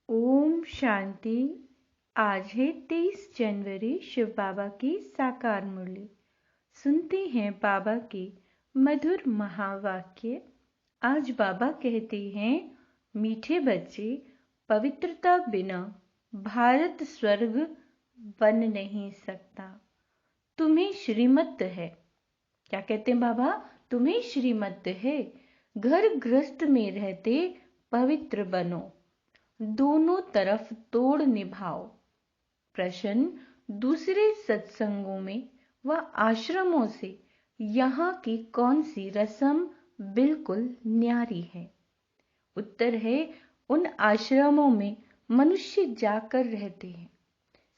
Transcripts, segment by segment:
ओम शांति। आज है 23 जनवरी, शिव बाबा की साकार मुरली। सुनते हैं बाबा के मधुर महावाक्य। आज बाबा कहते हैं, मीठे बच्चे, पवित्रता बिना भारत स्वर्ग बन नहीं सकता। तुम्हें श्रीमत है। क्या कहते हैं बाबा? तुम्हें श्रीमत है। घर गृहस्थ में रहते पवित्र बनो, दोनों तरफ तोड़ निभाओ। प्रश्न: दूसरे सत्संगों में व आश्रमों से यहाँ की कौन सी रस्म बिल्कुल न्यारी है? उत्तर है, उन आश्रमों में मनुष्य जाकर रहते हैं,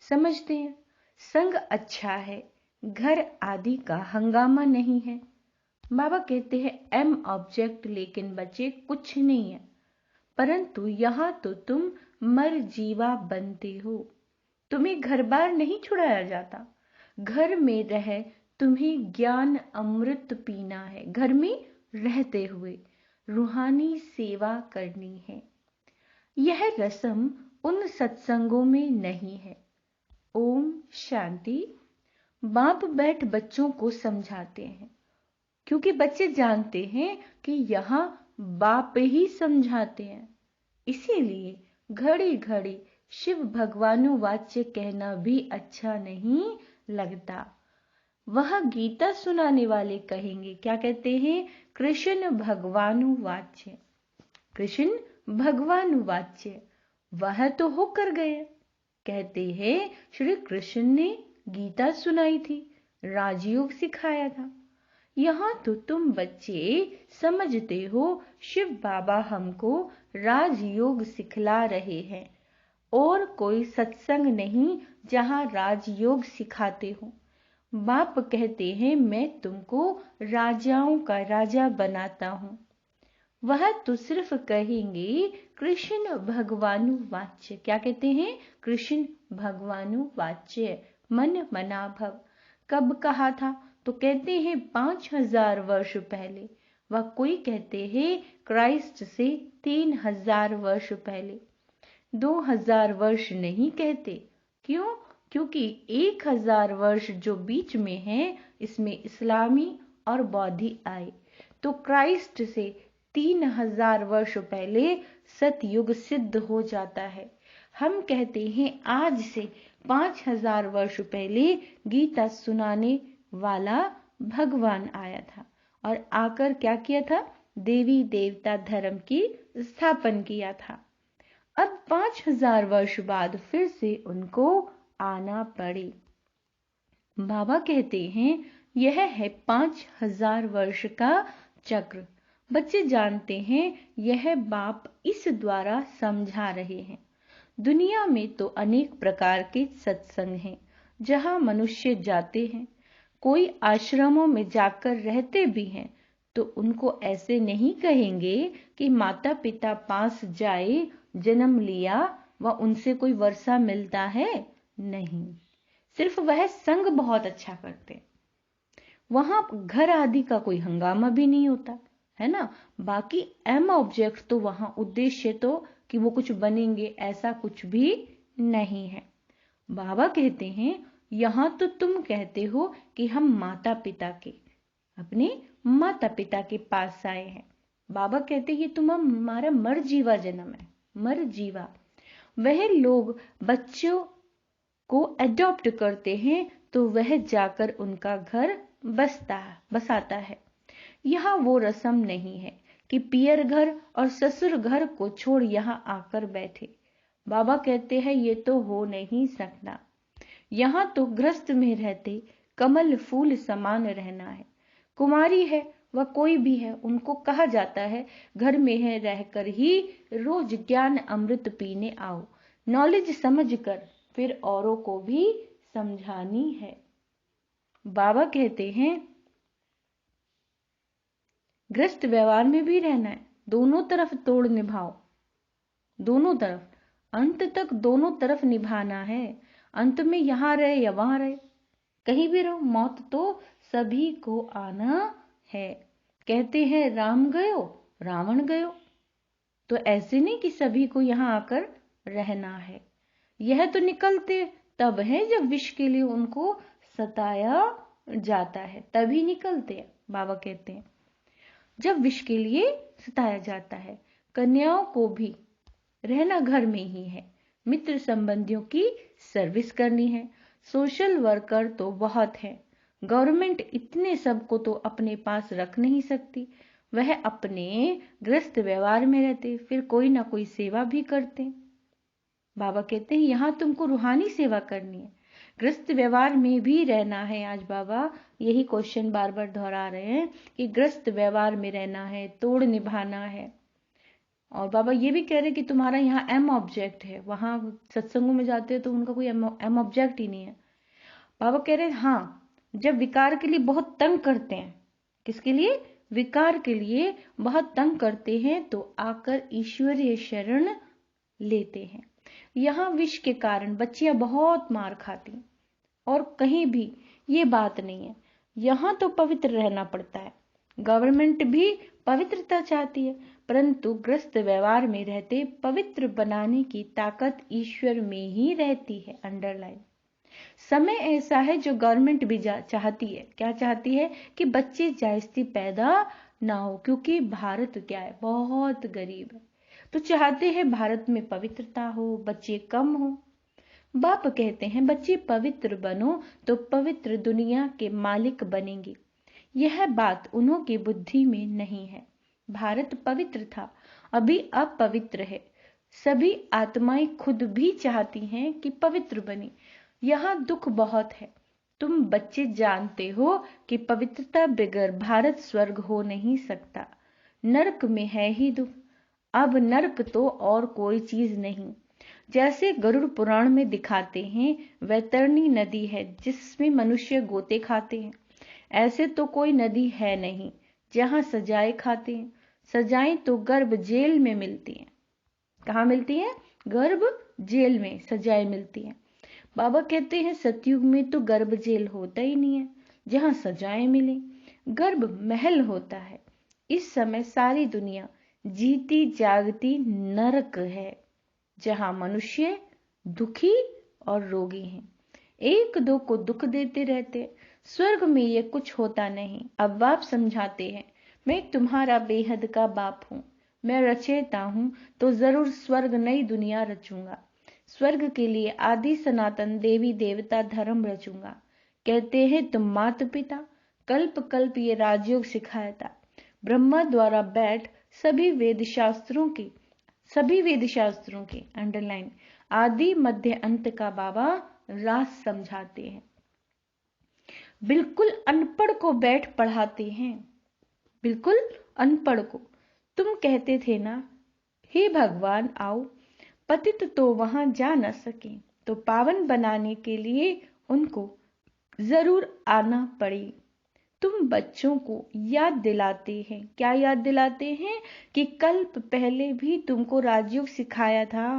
समझते हैं संग अच्छा है, घर आदि का हंगामा नहीं है। बाबा कहते हैं एम ऑब्जेक्ट, लेकिन बच्चे कुछ नहीं है, परंतु यहाँ तो तुम मर जीवा बनते हो। तुम्हें घर बार नहीं छुड़ाया जाता। घर में रह तुम्हें ज्ञान अमृत पीना है। घर में रहते हुए रूहानी सेवा करनी है। यह रस्म उन सत्संगों में नहीं है। ओम शांति। बाप बैठ बच्चों को समझाते हैं, क्योंकि बच्चे जानते हैं कि यहाँ बाप ही समझाते हैं। इसीलिए घड़ी घड़ी शिव भगवानुवाच्य कहना भी अच्छा नहीं लगता। वह गीता सुनाने वाले कहेंगे, क्या कहते हैं? कृष्ण भगवानुवाच्य, कृष्ण भगवानुवाच्य। वह तो होकर गए। कहते हैं श्री कृष्ण ने गीता सुनाई थी, राजयोग सिखाया था। यहाँ तो तुम बच्चे समझते हो शिव बाबा हमको राजयोग सिखला रहे हैं, और कोई सत्संग नहीं जहाँ राजयोग सिखाते हो। बाप कहते हैं मैं तुमको राजाओं का राजा बनाता हूँ। वह तो सिर्फ कहेंगे कृष्ण भगवानुवाच्य। क्या कहते हैं? कृष्ण भगवानुवाच्य, मन मना भव। कब कहा था? तो कहते हैं 5000 वर्ष पहले। वह कोई कहते हैं क्राइस्ट से 3000 वर्ष पहले। 2000 वर्ष नहीं कहते। क्यों? क्योंकि 1000 वर्ष जो बीच में है, इसमें इस्लामी और बौद्धि आए, तो क्राइस्ट से 3000 वर्ष पहले सतयुग सिद्ध हो जाता है। हम कहते हैं आज से 5000 वर्ष पहले गीता सुनाने वाला भगवान आया था, और आकर क्या किया था? देवी देवता धर्म की स्थापन किया था। अब 5000 वर्ष बाद फिर से उनको आना पड़े। बाबा कहते हैं यह है 5000 वर्ष का चक्र। बच्चे जानते हैं यह बाप इस द्वारा समझा रहे हैं। दुनिया में तो अनेक प्रकार के सत्संग हैं जहां मनुष्य जाते हैं। कोई आश्रमों में जाकर रहते भी हैं, तो उनको ऐसे नहीं कहेंगे कि माता पिता पास जाए, जन्म लिया व उनसे कोई वर्षा मिलता है। नहीं, सिर्फ वह संग बहुत अच्छा करते, वहां घर आदि का कोई हंगामा भी नहीं होता है ना। बाकी एम ऑब्जेक्ट तो वहां उद्देश्य तो कि वो कुछ बनेंगे, ऐसा कुछ भी नहीं है। बाबा कहते हैं यहाँ तो तुम कहते हो कि हम माता पिता के, अपने माता पिता के पास आए हैं। बाबा कहते हैं ये तुम हमारा मर जीवा जन्म है, मर जीवा। वह लोग बच्चों को अडॉप्ट करते हैं, तो वह जाकर उनका घर बसाता है। यहाँ वो रस्म नहीं है कि पियर घर और ससुर घर को छोड़ यहाँ आकर बैठे। बाबा कहते हैं ये तो हो नहीं सकता। यहाँ तो गृहस्थ में रहते कमल फूल समान रहना है। कुमारी है वह कोई भी है, उनको कहा जाता है घर में है रहकर ही रोज ज्ञान अमृत पीने आओ। नॉलेज समझ कर फिर औरों को भी समझानी है। बाबा कहते हैं गृहस्थ व्यवहार में भी रहना है, दोनों तरफ तोड़ निभाओ, दोनों तरफ, अंत तक दोनों तरफ निभाना है। अंत में यहां रहे या वहां रहे, कहीं भी रहो, मौत तो सभी को आना है। कहते हैं राम गयो रावण गयो, तो ऐसे नहीं कि सभी को यहां आकर रहना है। यह तो निकलते तब है जब विष के लिए उनको सताया जाता है, तभी निकलते हैं। बाबा कहते हैं जब विष के लिए सताया जाता है। कन्याओं को भी रहना घर में ही है, मित्र संबंधियों की सर्विस करनी है। सोशल वर्कर तो बहुत है, गवर्नमेंट इतने सबको तो अपने पास रख नहीं सकती। वह अपने ग्रस्त व्यवहार में रहते, फिर कोई ना कोई सेवा भी करते। बाबा कहते हैं यहाँ तुमको रूहानी सेवा करनी है, ग्रस्त व्यवहार में भी रहना है। आज बाबा यही क्वेश्चन बार बार दोहरा रहे हैं कि ग्रस्त व्यवहार में रहना है, तोड़ निभाना है। और बाबा ये भी कह रहे हैं कि तुम्हारा यहाँ एम ऑब्जेक्ट है। वहां सत्संगों में जाते हो तो उनका कोई एम ऑब्जेक्ट ही नहीं है। बाबा कह रहे हैं हाँ, जब विकार के लिए बहुत तंग करते हैं, किसके लिए? विकार के लिए बहुत तंग करते हैं, तो आकर ईश्वरीय शरण लेते हैं। यहाँ विष के कारण बच्चियां बहुत मार खाती, और कहीं भी ये बात नहीं है। यहाँ तो पवित्र रहना पड़ता है। गवर्नमेंट भी पवित्रता चाहती है, परंतु ग्रस्त व्यवहार में रहते पवित्र बनाने की ताकत ईश्वर में ही रहती है। अंडरलाइन। समय ऐसा है जो गवर्नमेंट भी चाहती है। क्या चाहती है? कि बच्चे जायज़ी पैदा ना हो, क्योंकि भारत क्या है, बहुत गरीब है, तो चाहते हैं भारत में पवित्रता हो, बच्चे कम हो। बाप कहते हैं बच्चे पवित्र बनो तो पवित्र दुनिया के मालिक बनेंगे। यह बात उन्हों की बुद्धि में नहीं है। भारत पवित्र था, अभी अपवित्र है। सभी आत्माएं खुद भी चाहती हैं कि पवित्र बने। यहाँ दुख बहुत है। तुम बच्चे जानते हो कि पवित्रता बगैर भारत स्वर्ग हो नहीं सकता। नरक में है ही दुख। अब नरक तो और कोई चीज नहीं। जैसे गरुड़ पुराण में दिखाते हैं, वैतरणी नदी है जिसमें मनुष्य गोते खाते हैं। ऐसे तो कोई नदी है नहीं जहां सजाएं खाते हैं। सजाएं तो गर्भ जेल में मिलती हैं। कहाँ मिलती है? गर्भ जेल में सजाएं मिलती हैं। बाबा कहते हैं सतयुग में तो गर्भ जेल होता ही नहीं है जहां सजाएं मिले, गर्भ महल होता है। इस समय सारी दुनिया जीती जागती नरक है, जहां मनुष्य दुखी और रोगी हैं, एक दो को दुख देते रहते। स्वर्ग में ये कुछ होता नहीं। अब बाप समझाते हैं मैं तुम्हारा बेहद का बाप हूँ, मैं रचयिता हूँ, तो जरूर स्वर्ग नई दुनिया रचूंगा। स्वर्ग के लिए आदि सनातन देवी देवता धर्म रचूंगा। कहते हैं तुम माता पिता, कल्प कल्प ये राजयोग सिखाया था। ब्रह्मा द्वारा बैठ सभी वेद शास्त्रों के अंडरलाइन आदि मध्य अंत का बाबा राज समझाते हैं। बिल्कुल अनपढ़ को बैठ पढ़ाते हैं, बिल्कुल अनपढ़ को। तुम कहते थे ना हे भगवान आओ, पतित तो वहां जा न सके, तो पावन बनाने के लिए उनको जरूर आना पड़े। तुम बच्चों को याद दिलाते हैं, क्या याद दिलाते हैं? कि कल्प पहले भी तुमको राजयोग सिखाया था।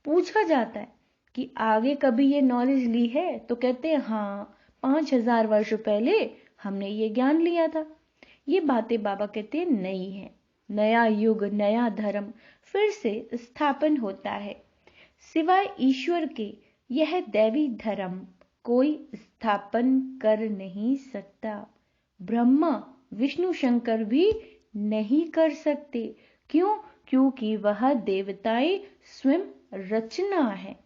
पूछा जाता है कि आगे कभी ये नॉलेज ली है? तो कहते हैं हाँ, 5000 वर्ष पहले हमने ये ज्ञान लिया था। ये बातें बाबा कहते हैं नई है। नया युग, नया धर्म फिर से स्थापन होता है। सिवाय ईश्वर के यह दैवी धर्म कोई स्थापन कर नहीं सकता। ब्रह्मा विष्णु शंकर भी नहीं कर सकते। क्यों? क्योंकि वह देवताएं स्वयं रचना है।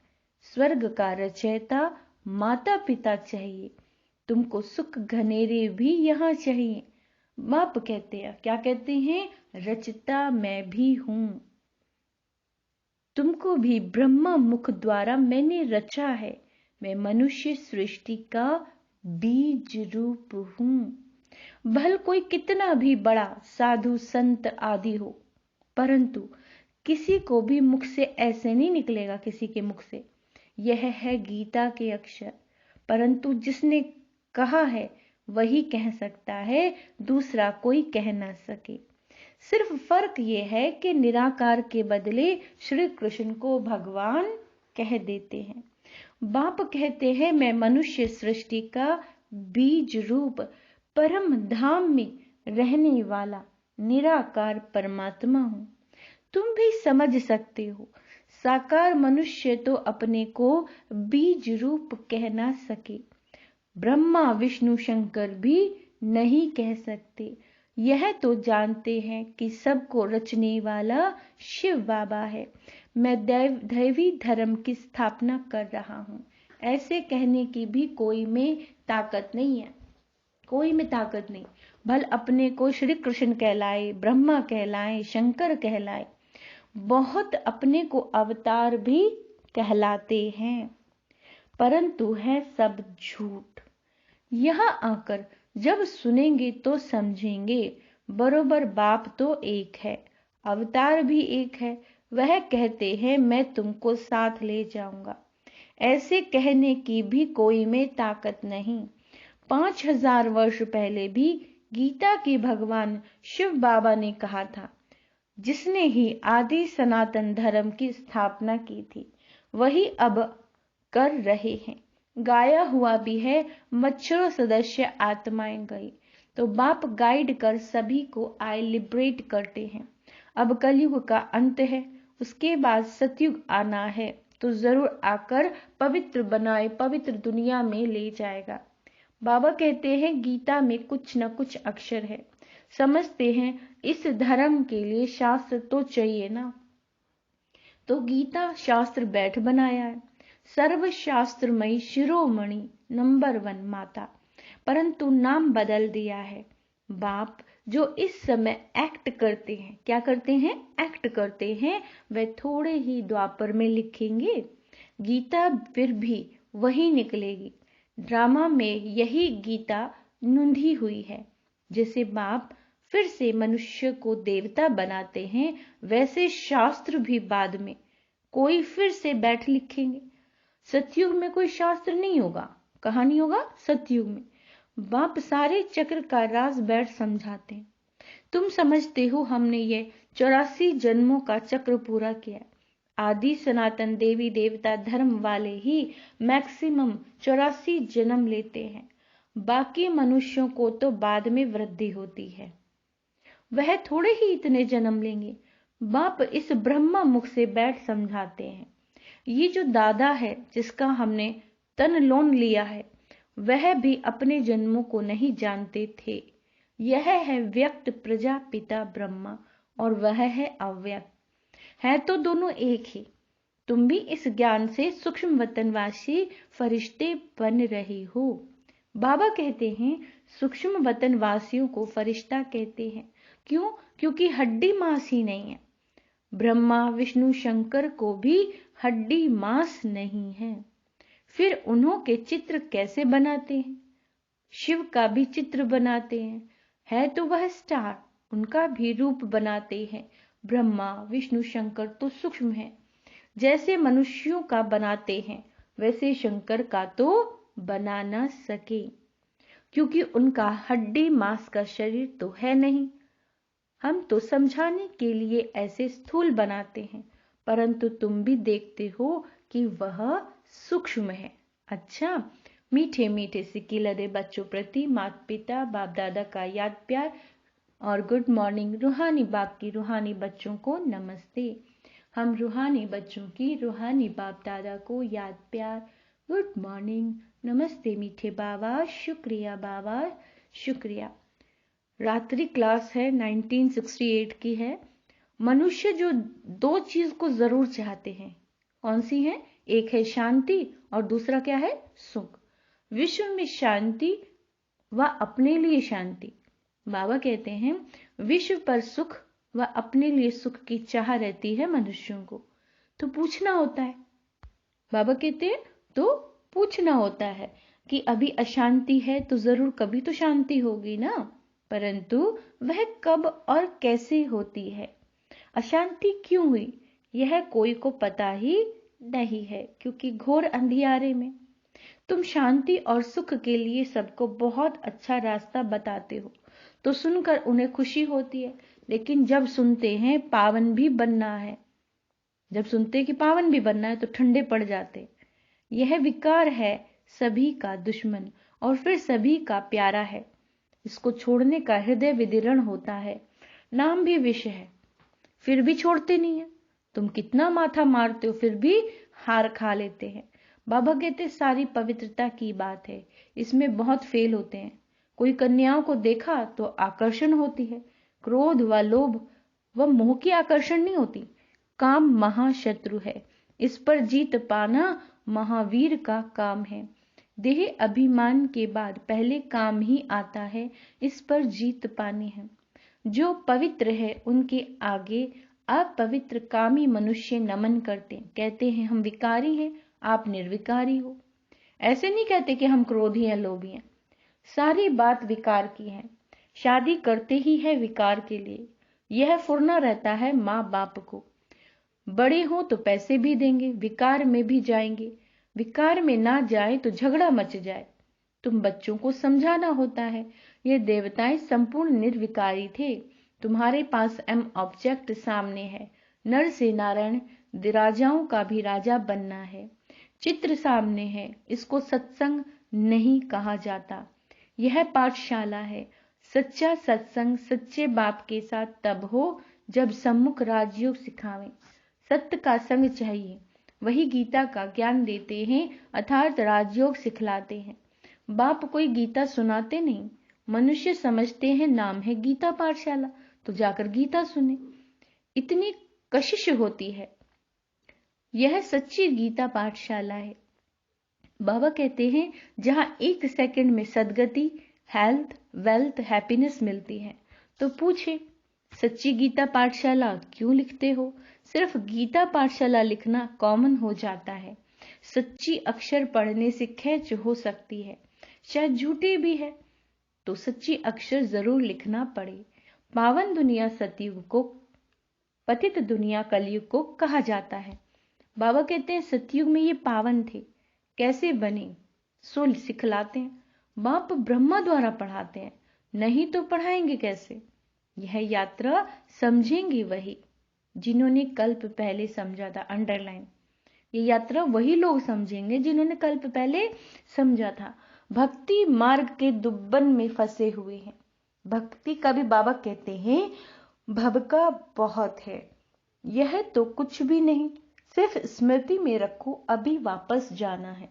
स्वर्ग का रचयिता माता पिता चाहिए। तुमको सुख घनेरे भी यहाँ चाहिए। बाप कहते हैं, क्या कहते हैं? रचता मैं भी हूं, तुमको भी ब्रह्मा मुख द्वारा मैंने रचा है। मैं मनुष्य सृष्टि का बीज रूप हूं। भल कोई कितना भी बड़ा साधु संत आदि हो, परंतु किसी को भी मुख से ऐसे नहीं निकलेगा, किसी के मुख से। यह है गीता के अक्षर। परंतु जिसने कहा है वही कह सकता है, दूसरा कोई कह ना सके। सिर्फ फर्क यह है कि निराकार के बदले श्री कृष्ण को भगवान कह देते हैं। बाप कहते हैं मैं मनुष्य सृष्टि का बीज रूप परम धाम में रहने वाला निराकार परमात्मा हूं। तुम भी समझ सकते हो, साकार मनुष्य तो अपने को बीज रूप कह ना सके, ब्रह्मा विष्णु शंकर भी नहीं कह सकते। यह तो जानते हैं कि सबको रचने वाला शिव बाबा है। मैं दैवी धर्म की स्थापना कर रहा हूँ, ऐसे कहने की भी कोई में ताकत नहीं है, कोई में ताकत नहीं। भल अपने को श्री कृष्ण कहलाए, ब्रह्मा कहलाए, शंकर कहलाए, बहुत अपने को अवतार भी कहलाते हैं, परंतु है सब झूठ। यहाँ आकर जब सुनेंगे तो समझेंगे, बरोबर बाप तो एक है, अवतार भी एक है। वह कहते हैं मैं तुमको साथ ले जाऊंगा, ऐसे कहने की भी कोई में ताकत नहीं। 5000 वर्ष पहले भी गीता के भगवान शिव बाबा ने कहा था, जिसने ही आदि सनातन धर्म की स्थापना की थी वही अब कर रहे हैं। गाया हुआ भी है, मच्छरों सदस्य आत्माएं गई, तो बाप गाइड कर सभी को आए लिबरेट करते हैं। अब कलयुग का अंत है, उसके बाद सतयुग आना है, तो जरूर आकर पवित्र बनाए, पवित्र दुनिया में ले जाएगा। बाबा कहते हैं गीता में कुछ न कुछ अक्षर है, समझते हैं इस धर्म के लिए शास्त्र तो चाहिए ना, तो गीता शास्त्र बैठ बनाया है। सर्वशास्त्रमयी शिरोमणि नंबर 1 माता, परंतु नाम बदल दिया है। बाप जो इस समय एक्ट करते हैं, क्या करते हैं? एक्ट करते हैं, वे थोड़े ही द्वापर में लिखेंगे, गीता फिर भी वही निकलेगी। ड्रामा में यही गीता नुंधी हुई है। जैसे बाप फिर से मनुष्य को देवता बनाते हैं, वैसे शास्त्र भी बाद में कोई फिर से बैठ लिखेंगे। सतयुग में कोई शास्त्र नहीं होगा, कहाँ नहीं होगा? सतयुग में बाप सारे चक्र का राज बैठ समझाते हैं। तुम समझते हो हमने ये 84 जन्मों का चक्र पूरा किया। आदि सनातन देवी देवता धर्म वाले ही मैक्सिमम 84 जन्म लेते हैं, बाकी मनुष्यों को तो बाद में वृद्धि होती है, वह थोड़े ही इतने जन्म लेंगे। बाप इस ब्रह्मा मुख से बैठ समझाते हैं। ये जो दादा है जिसका हमने तन लोन लिया है, वह भी अपने जन्मों को नहीं जानते थे। यह है व्यक्त प्रजापिता ब्रह्मा और वह है अव्यक्त, है तो दोनों एक ही। तुम भी इस ज्ञान से सूक्ष्म वतनवासी फरिश्ते बन रही हो। बाबा कहते हैं सूक्ष्म वतनवासियों को फरिश्ता कहते हैं। क्यों? क्योंकि हड्डी मांस ही नहीं है। ब्रह्मा विष्णु शंकर को भी हड्डी मांस नहीं है, फिर उन्हों के चित्र कैसे बनाते हैं? शिव का भी चित्र बनाते हैं, है तो वह स्टार, उनका भी रूप बनाते हैं। ब्रह्मा विष्णु शंकर तो सूक्ष्म है, जैसे मनुष्यों का बनाते हैं वैसे शंकर का तो बना ना सके, क्योंकि उनका हड्डी मांस का शरीर तो है नहीं। हम तो समझाने के लिए ऐसे स्थूल बनाते हैं, परंतु तुम भी देखते हो कि वह सूक्ष्म है। अच्छा, मीठे मीठे सिक्के लदे बच्चों प्रति माता पिता बाप दादा का याद प्यार और गुड मॉर्निंग। रूहानी बाप की रूहानी बच्चों को नमस्ते। हम रूहानी बच्चों की रूहानी बाप दादा को याद प्यार, गुड मॉर्निंग, नमस्ते मीठे बाबा, शुक्रिया बाबा, शुक्रिया। रात्रि क्लास है 1968 की है। मनुष्य जो 2 चीज को जरूर चाहते हैं, कौन सी है? एक है शांति और दूसरा क्या है? सुख। विश्व में शांति व अपने लिए शांति। बाबा कहते हैं विश्व पर सुख व अपने लिए सुख की चाह रहती है मनुष्यों को, तो पूछना होता है। बाबा कहते हैं तो पूछना होता है कि अभी अशांति है तो जरूर कभी तो शांति होगी ना, परंतु वह कब और कैसे होती है, अशांति क्यों हुई, यह कोई को पता ही नहीं है, क्योंकि घोर अंधियारे में तुम शांति और सुख के लिए सबको बहुत अच्छा रास्ता बताते हो, तो सुनकर उन्हें खुशी होती है। लेकिन जब सुनते हैं पावन भी बनना है, जब सुनते हैं कि पावन भी बनना है, तो ठंडे पड़ जाते। यह विकार है सभी का दुश्मन और फिर सभी का प्यारा है। इसको छोड़ने का हृदय विदीर्ण होता है। नाम भी विष है, फिर भी छोड़ते नहीं है। तुम कितना माथा मारते हो फिर भी हार खा लेते हैं। बाबा कहते सारी पवित्रता की बात है, इसमें बहुत फेल होते हैं। कोई कन्याओं को देखा तो आकर्षण होती है, क्रोध व लोभ व मोह की आकर्षण नहीं होती। काम महाशत्रु है, इस पर जीत पाना महावीर का काम है। देह अभिमान के बाद पहले काम ही आता है, इस पर जीत पानी है। जो पवित्र है उनके आगे अपवित्र कामी मनुष्य नमन करते, कहते हैं हम विकारी हैं, आप निर्विकारी हो। ऐसे नहीं कहते कि हम क्रोधी हैं, लोभी हैं। सारी बात विकार की है। शादी करते ही है विकार के लिए। यह फुरना रहता है माँ बाप को, बड़े हो तो पैसे भी देंगे, विकार में भी जाएंगे। विकार में ना जाए तो झगड़ा मच जाए। तुम बच्चों को समझाना होता है। ये देवताएं संपूर्ण निर्विकारी थे। तुम्हारे पास ऑब्जेक्ट सामने है। नर से नारायण, राजाओं का भी राजा बनना है। चित्र सामने है, इसको सत्संग नहीं कहा जाता। यह पाठशाला है। सच्चा सत्संग सच्चे बाप के साथ तब हो जब सम्मुख राजयोग सिखावें। सत्य का संग चाहिए, वही गीता का ज्ञान देते हैं, अर्थात राजयोग सिखलाते हैं। बाप कोई गीता सुनाते नहीं। मनुष्य समझते हैं नाम है गीता पाठशाला, तो जाकर गीता सुने, इतनी कशिश होती है। यह सच्ची गीता पाठशाला है। बाबा कहते हैं जहां 1 सेकंड में सदगति, हेल्थ, वेल्थ, हैप्पीनेस मिलती है। तो पूछे सच्ची गीता पाठशाला क्यों लिखते हो? सिर्फ गीता पाठशाला लिखना कॉमन हो जाता है। सच्ची अक्षर पढ़ने से खैच हो सकती है, शायद झूठी भी है, तो सच्ची अक्षर जरूर लिखना पड़े। पावन दुनिया सतयुग को, पतित दुनिया कलयुग को कहा जाता है। बाबा कहते हैं सतयुग में ये पावन थे, कैसे बने सो सिखलाते हैं। बाप ब्रह्मा द्वारा पढ़ाते हैं, नहीं तो पढ़ाएंगे कैसे? यह यात्रा समझेंगे वही जिन्होंने कल्प पहले समझा था। अंडरलाइन, ये यात्रा वही लोग समझेंगे जिन्होंने कल्प पहले समझा था। भक्ति मार्ग के दुब्बन में फंसे हुए हैं। भक्ति का भी बाबा कहते हैं भवका बहुत है, यह तो कुछ भी नहीं, सिर्फ स्मृति में रखो, अभी वापस जाना है,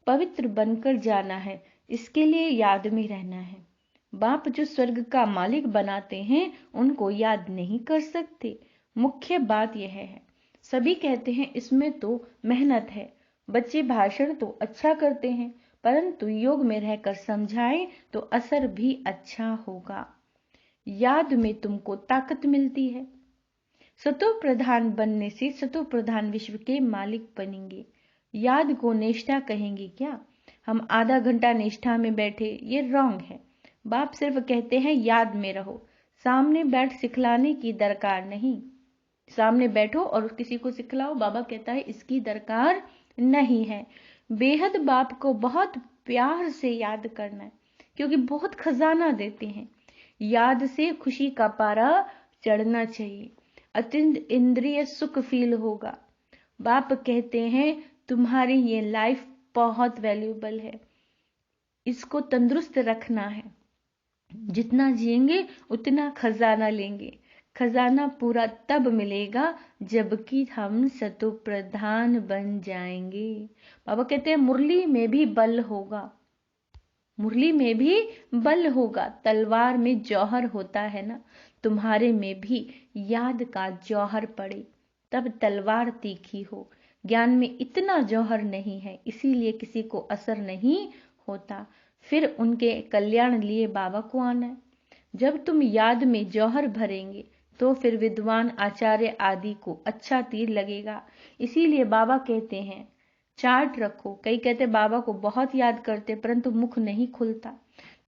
पवित्र बनकर जाना है, इसके लिए याद में रहना है। बाप जो स्वर्ग का मालिक बनाते हैं उनको याद नहीं कर सकते। मुख्य बात यह है, सभी कहते हैं इसमें तो मेहनत है। बच्चे भाषण तो अच्छा करते हैं, परंतु योग में रहकर समझाएं तो असर भी अच्छा होगा। याद में तुमको ताकत मिलती है। सतो प्रधान बनने से सतो प्रधान विश्व के मालिक बनेंगे। याद को निष्ठा कहेंगे क्या? हम आधा घंटा निष्ठा में बैठे, ये रॉन्ग है। बाप सिर्फ कहते हैं याद में रहो, सामने बैठ सिखलाने की दरकार नहीं। सामने बैठो और किसी को सिखलाओ, बाबा कहता है इसकी दरकार नहीं है। बेहद बाप को बहुत प्यार से याद करना है, क्योंकि बहुत खजाना देते हैं। याद से खुशी का पारा चढ़ना चाहिए, अत्यंत इंद्रिय सुख फील होगा। बाप कहते हैं तुम्हारी ये लाइफ बहुत वैल्यूएबल है, इसको तंदुरुस्त रखना है। जितना जिएंगे उतना खजाना लेंगे। खजाना पूरा तब मिलेगा जबकि हम सतो प्रधान बन जाएंगे। बाबा कहते हैं मुरली में भी बल होगा, मुरली में भी बल होगा। तलवार में जौहर होता है ना, तुम्हारे में भी याद का जौहर पड़े तब तलवार तीखी हो। ज्ञान में इतना जौहर नहीं है, इसीलिए किसी को असर नहीं होता। फिर उनके कल्याण लिए बाबा को आना है। जब तुम याद में जौहर भरेंगे तो फिर विद्वान आचार्य आदि को अच्छा तीर लगेगा। इसीलिए बाबा कहते हैं चार्ट रखो। कई कहते बाबा को बहुत याद करते परंतु मुख नहीं खुलता।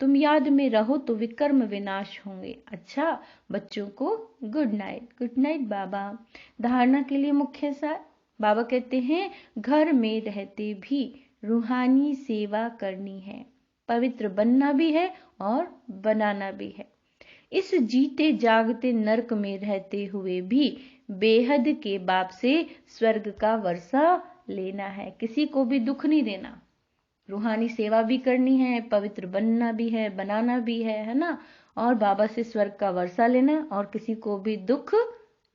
तुम याद में रहो तो विकर्म विनाश होंगे। अच्छा बच्चों को गुड नाइट। गुड नाइट बाबा। धारणा के लिए मुख्य सार बाबा कहते हैं घर में रहते भी रूहानी सेवा करनी है, पवित्र बनना भी है और बनाना भी है। इस जीते जागते नरक में रहते हुए भी बेहद के बाप से स्वर्ग का वर्षा लेना है, किसी को भी दुख नहीं देना। रूहानी सेवा भी करनी है, पवित्र बनना भी है, बनाना भी है ना, और बाबा से स्वर्ग का वर्षा लेना और किसी को भी दुख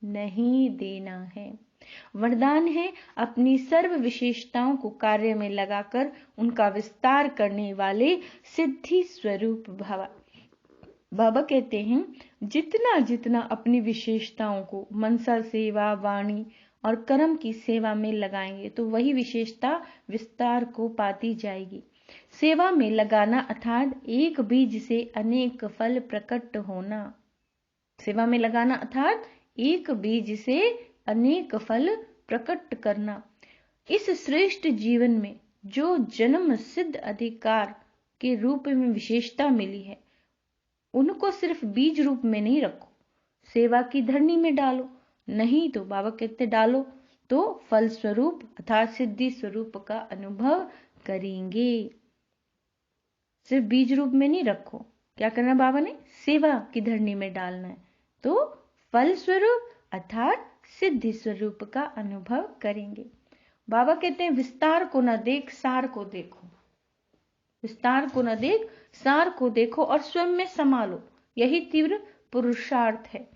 नहीं देना है। वरदान है अपनी सर्व विशेषताओं को कार्य में लगाकर उनका विस्तार करने वाले सिद्धि स्वरूप भव। बाबा कहते हैं जितना जितना अपनी विशेषताओं को मनसा सेवा, वाणी और कर्म की सेवा में लगाएंगे तो वही विशेषता विस्तार को पाती जाएगी। सेवा में लगाना अर्थात एक बीज से अनेक फल प्रकट होना। सेवा में लगाना अर्थात एक बीज से अनेक फल प्रकट करना। इस श्रेष्ठ जीवन में जो जन्म सिद्ध अधिकार के रूप में विशेषता मिली है उनको सिर्फ बीज रूप में नहीं रखो, सेवा की धरनी में डालो। नहीं तो बाबा कहते डालो तो फल स्वरूप अर्थात सिद्धि स्वरूप का अनुभव करेंगे। सिर्फ बीज रूप में नहीं रखो। क्या करना बाबा ने? सेवा की धरनी में डालना है तो फल स्वरूप अर्थात सिद्धि स्वरूप का अनुभव करेंगे। बाबा कहते हैं विस्तार को न देख सार को देखो। विस्तार को न देख सार को देखो और स्वयं में समा लो, यही तीव्र पुरुषार्थ है।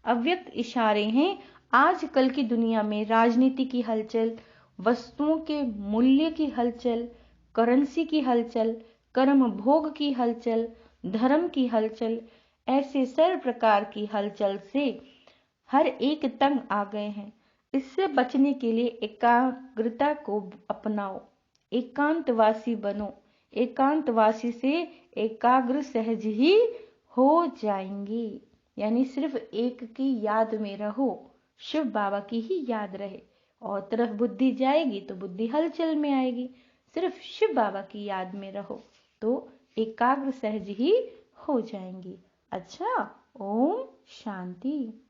अव्यक्त इशारे हैं आजकल की दुनिया में राजनीति की हलचल, वस्तुओं के मूल्य की हलचल, करेंसी की हलचल, कर्म भोग की हलचल, धर्म की हलचल, ऐसे सर्व प्रकार की हलचल से हर एक तंग आ गए हैं। इससे बचने के लिए एकाग्रता को अपनाओ, एकांतवासी बनो। एकांतवासी से एकाग्र सहज ही हो जाएंगे। यानी सिर्फ एक की याद में रहो, शिव बाबा की ही याद रहे और तरफ बुद्धि जाएगी तो बुद्धि हलचल में आएगी। सिर्फ शिव बाबा की याद में रहो तो एकाग्र सहज ही हो जाएंगी। अच्छा, ओम शांति।